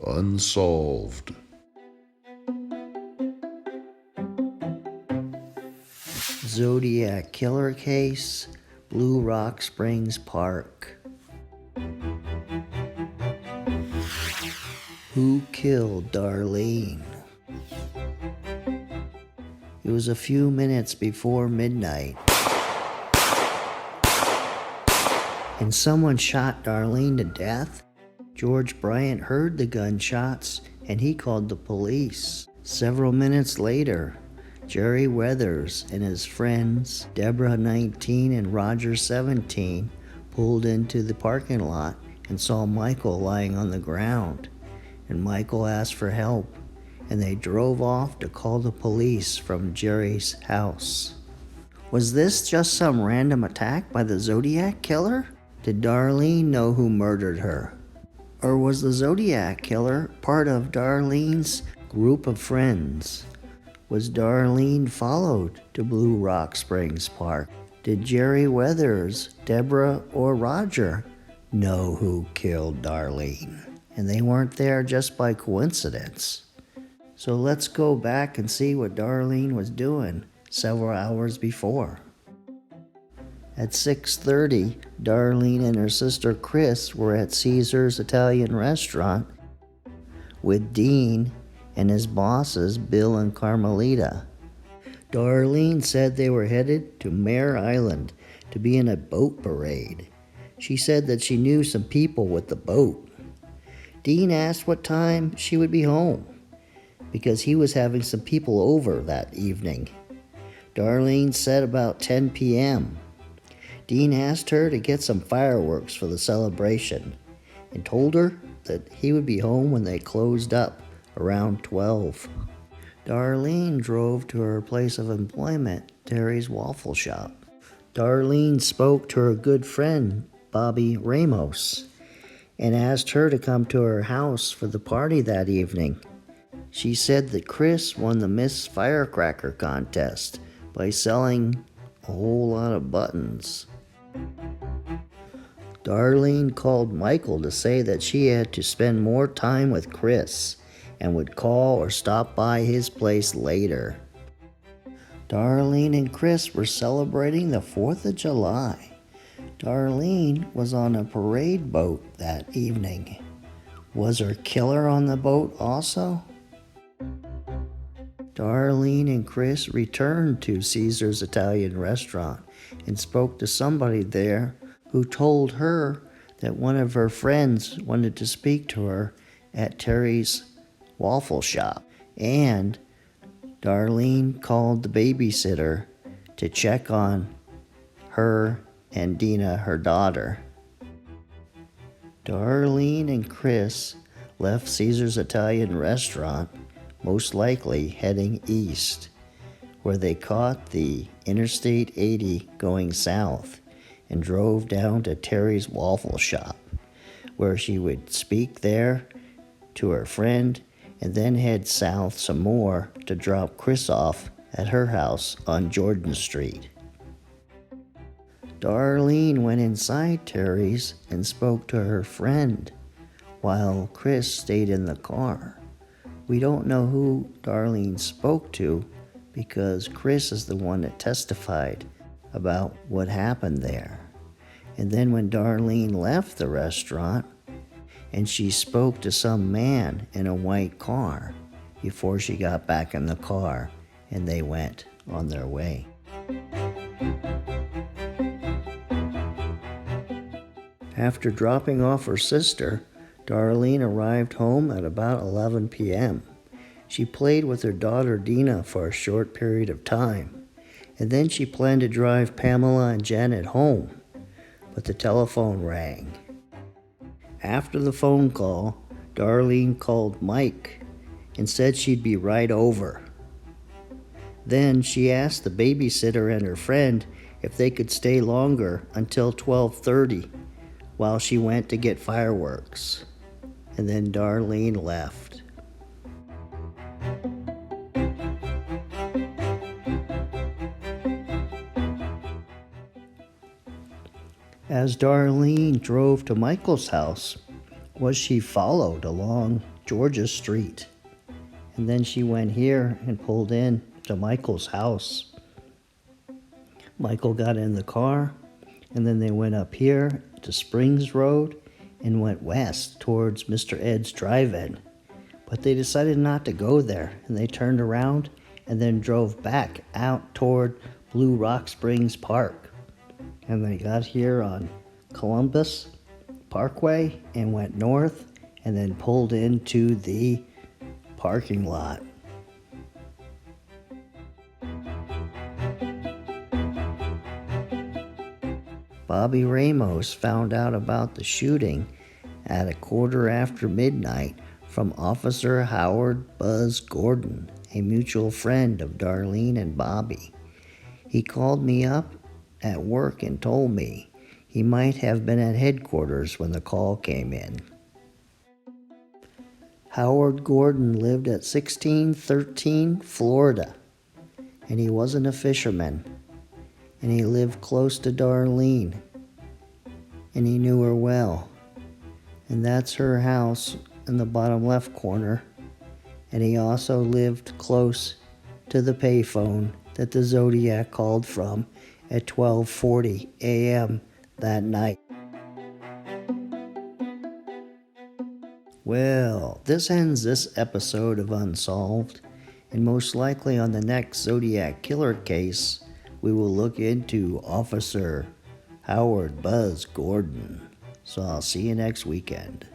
Unsolved. Zodiac killer case, Blue Rock Springs Park. Who killed Darlene? It was a few minutes before midnight, and someone shot Darlene to death. George Bryant heard the gunshots, and he called the police. Several minutes later, Jerry Weathers and his friends, Deborah 19 and Roger 17, pulled into the parking lot and saw Michael lying on the ground. And Michael asked for help, and they drove off to call the police from Jerry's house. Was this just some random attack by the Zodiac killer? Did Darlene know who murdered her? Or was the Zodiac killer part of Darlene's group of friends? Was Darlene followed to Blue Rock Springs Park? Did Jerry Weathers, Deborah, or Roger know who killed Darlene? And they weren't there just by coincidence. So let's go back and see what Darlene was doing several hours before. At 6:30, Darlene and her sister Chris were at Caesar's Italian restaurant with Dean and his bosses, Bill and Carmelita. Darlene said they were headed to Mare Island to be in a boat parade. She said that she knew some people with the boat. Dean asked what time she would be home, because he was having some people over that evening. Darlene said about 10 p.m. Dean asked her to get some fireworks for the celebration and told her that he would be home when they closed up around 12. Darlene drove to her place of employment, Terry's Waffle Shop. Darlene spoke to her good friend, Bobby Ramos, and asked her to come to her house for the party that evening. She said that Chris won the Miss Firecracker contest by selling a whole lot of buttons. Darlene called Michael to say that she had to spend more time with Chris and would call or stop by his place later. Darlene and Chris were celebrating the 4th of July. Darlene was on a parade boat that evening. Was her killer on the boat also? Darlene and Chris returned to Caesar's Italian restaurant and spoke to somebody there who told her that one of her friends wanted to speak to her at Terry's Waffle Shop. And Darlene called the babysitter to check on her and Dina, her daughter. Darlene and Chris left Caesar's Italian restaurant, most likely heading east, where they caught the Interstate 80 going south and drove down to Terry's Waffle Shop, where she would speak there to her friend and then head south some more to drop Chris off at her house on Jordan Street. Darlene went inside Terry's and spoke to her friend, while Chris stayed in the car. We don't know who Darlene spoke to because Chris is the one that testified about what happened there. And then when Darlene left the restaurant, and she spoke to some man in a white car before she got back in the car, and they went on their way. After dropping off her sister, Darlene arrived home at about 11 p.m. She played with her daughter Dina for a short period of time, and then she planned to drive Pamela and Janet home, but the telephone rang. After the phone call, Darlene called Mike and said she'd be right over. Then she asked the babysitter and her friend if they could stay longer until 12:30 while she went to get fireworks. And then Darlene left. As Darlene drove to Michael's house, was she followed along Georgia Street. And then she went here and pulled in to Michael's house. Michael got in the car, and then they went up here to Springs Road and went west towards Mr. Ed's drive-in. But they decided not to go there, and they turned around and then drove back out toward Blue Rock Springs Park. And they got here on Columbus Parkway and went north and then pulled into the parking lot. Bobby Ramos found out about the shooting at midnight from Officer Howard Buzz Gordon, a mutual friend of Darlene and Bobby. He called me up at work and told me he might have been at headquarters when the call came in. Howard Gordon lived at 1613 Florida, and he wasn't a fisherman, and he lived close to Darlene, and he knew her well, and that's her house in the bottom left corner, and he also lived close to the payphone that the Zodiac called from at 12:40 a.m. that night. Well, this ends this episode of Unsolved, and most likely on the next Zodiac killer case, we will look into Officer Howard Buzz Gordon. So I'll see you next weekend.